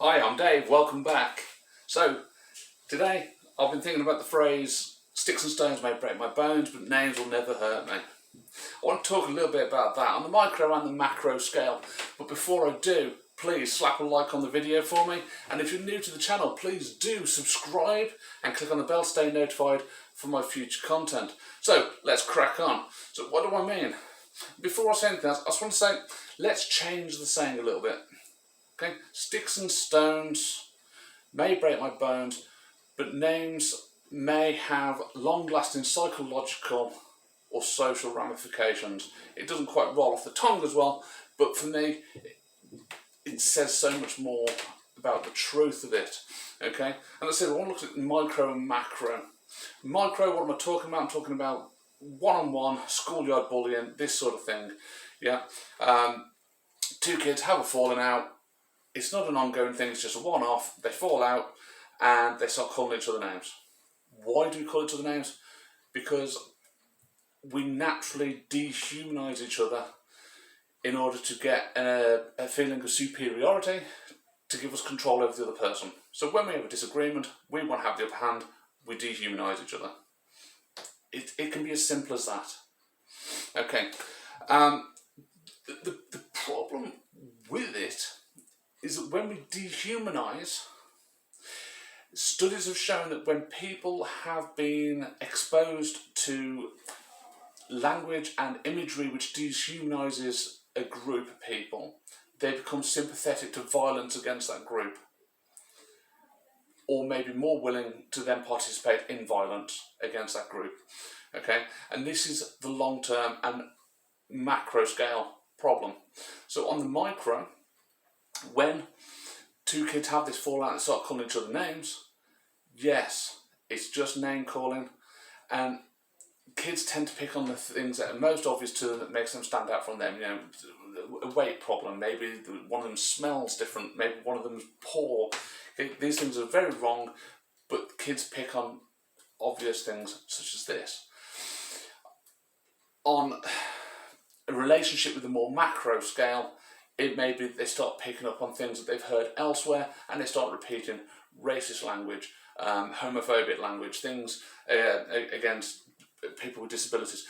Hi, I'm Dave, welcome back. So, today I've been thinking about the phrase, sticks and stones may break my bones, but names will never hurt me. I want to talk a little bit about that on the micro and the macro scale, but before I do, please slap a like on the video for me, and if you're new to the channel, please do subscribe and click on the bell to stay notified for my future content. So, let's crack on. So, what do I mean? Before I say anything else, I just want to say, let's change the saying a little bit. Okay, sticks and stones may break my bones, but names may have long-lasting psychological or social ramifications. It doesn't quite roll off the tongue as well, but for me, it says so much more about the truth of it. Okay, and I said I want to look at micro and macro. Micro, what am I talking about? I'm talking about one-on-one, schoolyard bullying, this sort of thing. Yeah, two kids have a falling out. It's not an ongoing thing, it's just a one-off. They fall out and they start calling each other names. Why do we call each other names? Because we naturally dehumanise each other in order to get a feeling of superiority to give us control over the other person. So when we have a disagreement, we want to have the upper hand, we dehumanise each other. It can be as simple as that. Okay. The problem with it is that when we dehumanise, studies have shown that when people have been exposed to language and imagery which dehumanises a group of people, they become sympathetic to violence against that group, or maybe more willing to then participate in violence against that group. Okay, and this is the long-term and macro scale problem. So on the micro, when two kids have this fallout and start calling each other names, yes, it's just name calling, and kids tend to pick on the things that are most obvious to them that makes them stand out from them. You know, a weight problem, maybe one of them smells different, maybe one of them's poor. These things are very wrong, but kids pick on obvious things such as this. On a relationship with a more macro scale, it may be they start picking up on things that they've heard elsewhere and they start repeating racist language, homophobic language, things against people with disabilities.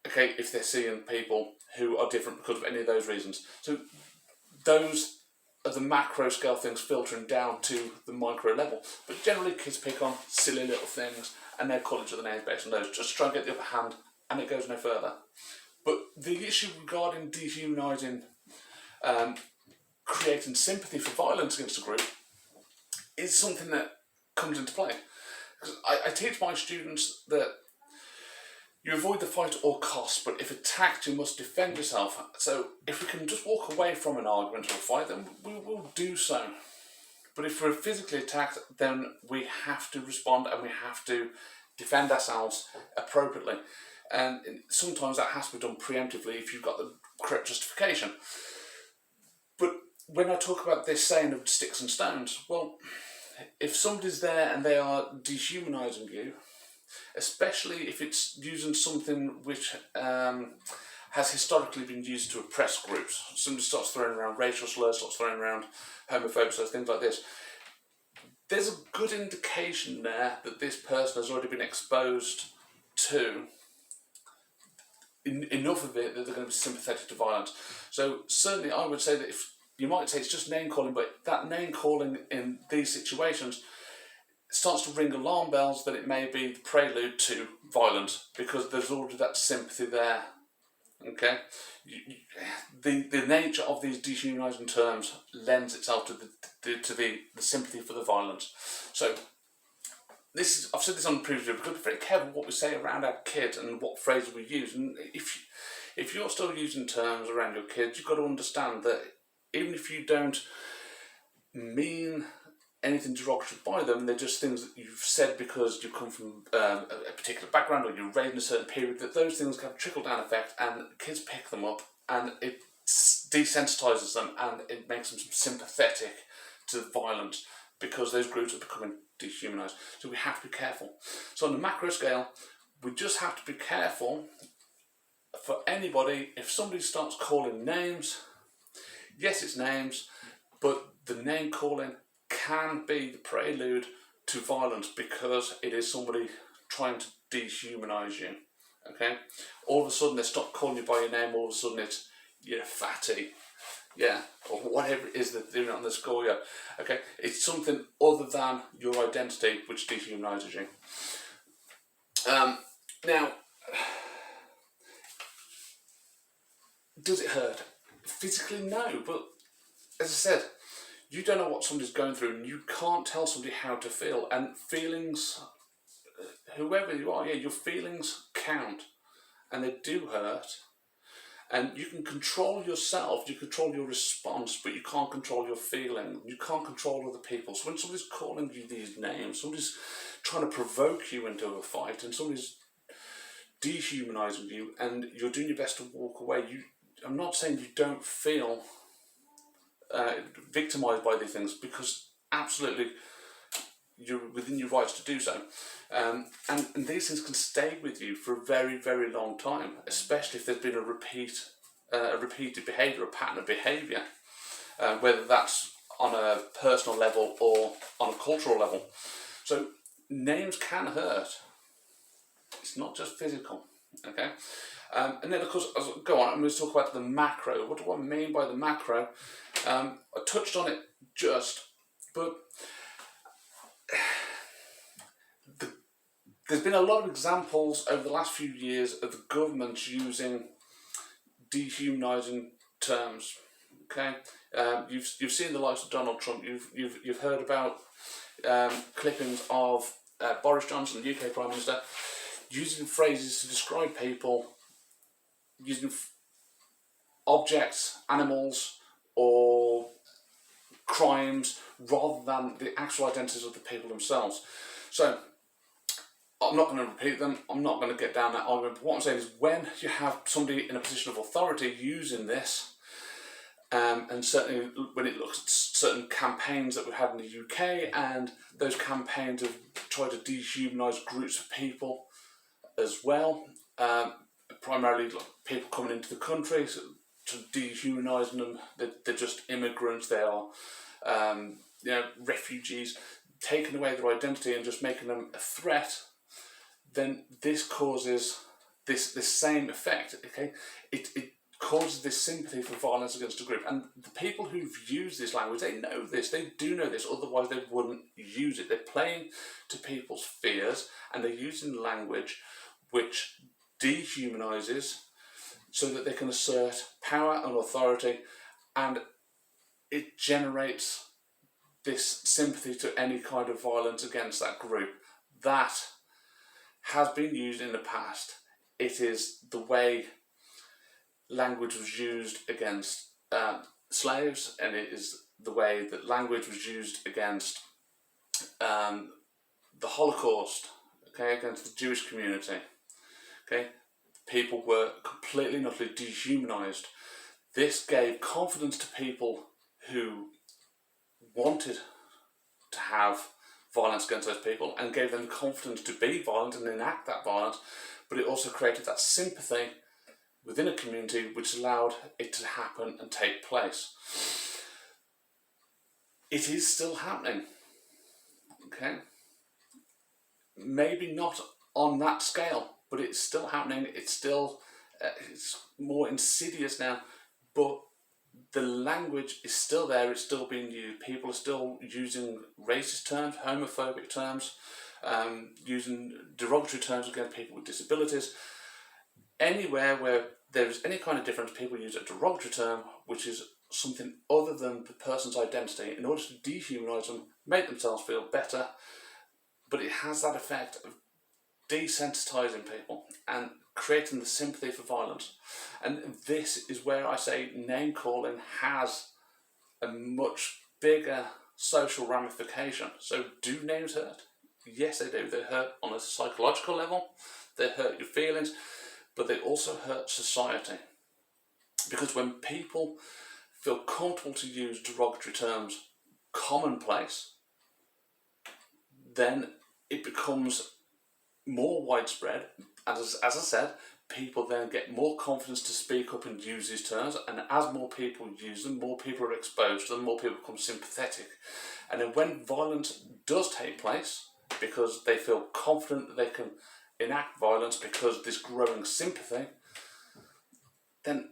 Okay, if they're seeing people who are different because of any of those reasons. So those are the macro scale things filtering down to the micro level. But generally kids pick on silly little things and they call each other names based on those, just to try and get the upper hand, and it goes no further. But the issue regarding dehumanising, creating sympathy for violence against a group is something that comes into play. Because I teach my students that you avoid the fight at all costs, but if attacked, you must defend yourself. So if we can just walk away from an argument or a fight, then we will do so. But if we're physically attacked, then we have to respond and we have to defend ourselves appropriately. And sometimes that has to be done preemptively if you've got the correct justification. But when I talk about this saying of sticks and stones, well, if somebody's there and they are dehumanising you, especially if it's using something which has historically been used to oppress groups, somebody starts throwing around racial slurs, starts throwing around homophobic slurs, things like this, there's a good indication there that this person has already been exposed to enough of it that they're going to be sympathetic to violence. So certainly I would say that if you might say it's just name calling, but that name calling in these situations starts to ring alarm bells that it may be the prelude to violence, because there's already that sympathy there. Okay, the nature of these dehumanising terms lends itself to the sympathy for the violence. So this is, I've said this on the previous video, we've got to be very careful what we say around our kids and what phrases we use. And if you're still using terms around your kids, you've got to understand that even if you don't mean anything derogatory by them, they're just things that you've said because you come from a particular background or you're raised in a certain period, that those things have a trickle-down effect and kids pick them up and it desensitises them and it makes them sympathetic to violence because those groups are becoming dehumanised. So we have to be careful. So on the macro scale, we just have to be careful for anybody. If somebody starts calling names, yes, it's names, but the name calling can be the prelude to violence because it is somebody trying to dehumanize you. Okay, all of a sudden they stop calling you by your name. All of a sudden it's you're fatty, yeah, or whatever it is that they're doing on the score. Yeah, okay, it's something other than your identity which dehumanizes you. Now, does it hurt? Physically, no, but as I said, you don't know what somebody's going through, and you can't tell somebody how to feel. And feelings, whoever you are, yeah, your feelings count, and they do hurt. And you can control yourself, you control your response, but you can't control your feeling. You can't control other people. So when somebody's calling you these names, somebody's trying to provoke you into a fight, and somebody's dehumanizing you, and you're doing your best to walk away, I'm not saying you don't feel victimized by these things, because absolutely you're within your rights to do so. And these things can stay with you for a very, very long time, especially if there's been a repeated behaviour, a pattern of behaviour, whether that's on a personal level or on a cultural level. So names can hurt. It's not just physical, okay? And then, of course, as I go on, I'm going to talk about the macro. What do I mean by the macro? I touched on it but there's been a lot of examples over the last few years of the government using dehumanising terms. Okay, you've seen the likes of Donald Trump. You've heard about clippings of Boris Johnson, the UK Prime Minister, using phrases to describe people, using objects, animals, or crimes rather than the actual identities of the people themselves. So I'm not going to repeat them, I'm not going to get down that argument, but what I'm saying is when you have somebody in a position of authority using this, and certainly when it looks at certain campaigns that we've had in the UK, and those campaigns have tried to dehumanise groups of people as well, primarily people coming into the country, so to dehumanising them, they're just immigrants, they are refugees, taking away their identity and just making them a threat, then this causes this same effect. Okay, it causes this sympathy for violence against a group, and the people who've used this language, they know this, they do know this, otherwise they wouldn't use it. They're playing to people's fears, and they're using language which dehumanises so that they can assert power and authority, and it generates this sympathy to any kind of violence against that group. That has been used in the past. It is the way language was used against slaves, and it is the way that language was used against the Holocaust, okay, against the Jewish community. Okay, people were completely and utterly dehumanised. This gave confidence to people who wanted to have violence against those people, and gave them confidence to be violent and enact that violence, but it also created that sympathy within a community which allowed it to happen and take place. It is still happening, okay? Maybe not on that scale, but it's still happening. It's still, it's more insidious now, but the language is still there, it's still being used. People are still using racist terms, homophobic terms, using derogatory terms against people with disabilities. Anywhere where there is any kind of difference, people use a derogatory term, which is something other than the person's identity, in order to dehumanise them, make themselves feel better, but it has that effect of desensitising people and creating the sympathy for violence. And this is where I say name calling has a much bigger social ramification. So do names hurt? Yes, they do. They hurt on a psychological level, they hurt your feelings, but they also hurt society. Because when people feel comfortable to use derogatory terms commonplace, then it becomes more widespread. As I said, people then get more confidence to speak up and use these terms, and as more people use them, more people are exposed to them, more people become sympathetic. And then when violence does take place, because they feel confident that they can enact violence because of this growing sympathy, then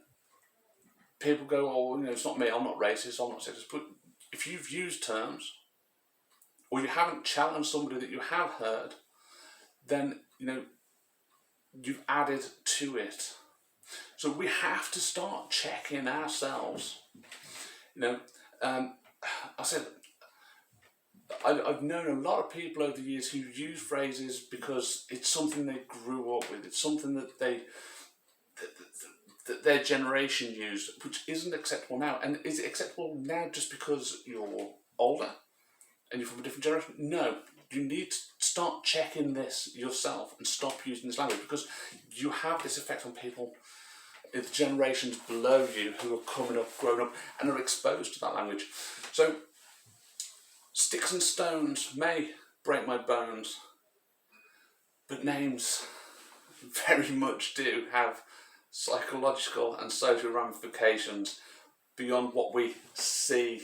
people go, oh, you know, it's not me, I'm not racist, I'm not sexist. But if you've used terms, or you haven't challenged somebody that you have heard, then, you know, you've added to it. So we have to start checking ourselves. You know, I said, I've known a lot of people over the years who use phrases because it's something they grew up with. It's something that that their generation used, which isn't acceptable now. And is it acceptable now just because you're older and you're from a different generation? No. You need to start checking this yourself and stop using this language, because you have this effect on people in the generations below you who are coming up, growing up, and are exposed to that language. So, sticks and stones may break my bones, but names very much do have psychological and social ramifications beyond what we see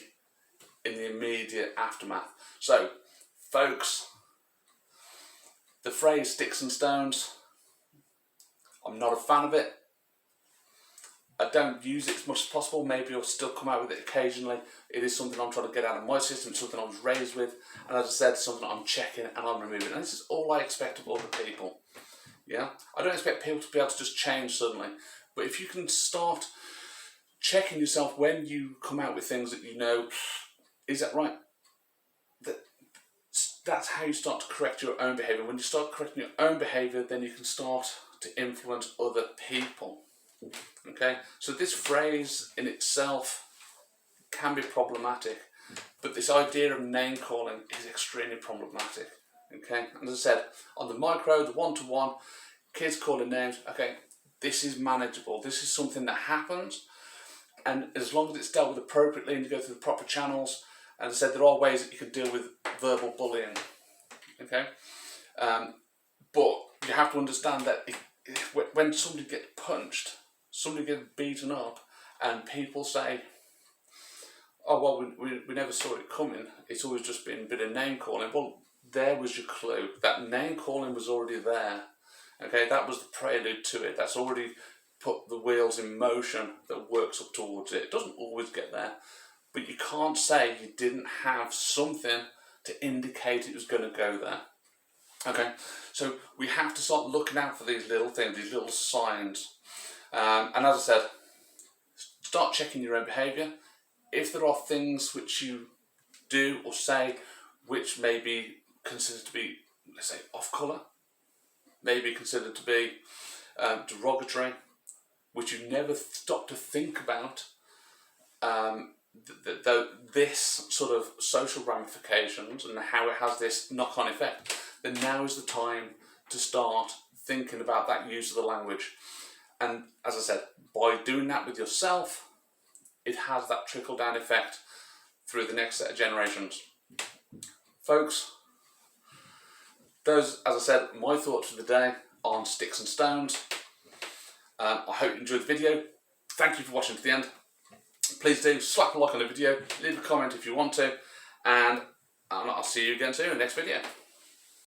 in the immediate aftermath. So, folks, the phrase sticks and stones, I'm not a fan of it. I don't use it as much as possible. Maybe I'll still come out with it occasionally. It is something I'm trying to get out of my system, something I was raised with, and as I said, something I'm checking and I'm removing. And this is all I expect of other people. Yeah, I don't expect people to be able to just change suddenly, but if you can start checking yourself when you come out with things that you know, is that right? That's how you start to correct your own behaviour. When you start correcting your own behaviour, then you can start to influence other people. Okay, so this phrase in itself can be problematic, but this idea of name calling is extremely problematic. Okay, and as I said, on the micro, the one-to-one, kids calling names, okay, this is manageable. This is something that happens, and as long as it's dealt with appropriately and you go through the proper channels, and as I said, there are ways that you can deal with verbal bullying. Okay, but you have to understand that when somebody gets punched, somebody gets beaten up, and people say, oh, well, we never saw it coming, it's always just been a bit of name calling. Well, there was your clue. That name calling was already there. Okay, that was the prelude to it. That's already put the wheels in motion that works up towards it. It doesn't always get there, but you can't say you didn't have something to indicate it was going to go there. Okay, so we have to start looking out for these little things, these little signs. And as I said, start checking your own behaviour. If there are things which you do or say which may be considered to be, let's say, off colour, maybe considered to be derogatory, which you never stop to think about, this sort of social ramifications and how it has this knock-on effect, then now is the time to start thinking about that use of the language. And as I said, by doing that with yourself, it has that trickle-down effect through the next set of generations. Folks, those, as I said, my thoughts for the day on sticks and stones. I hope you enjoyed the video. Thank you for watching to the end. Please do slap a like on the video, leave a comment if you want to, and I'll see you again soon in the next video.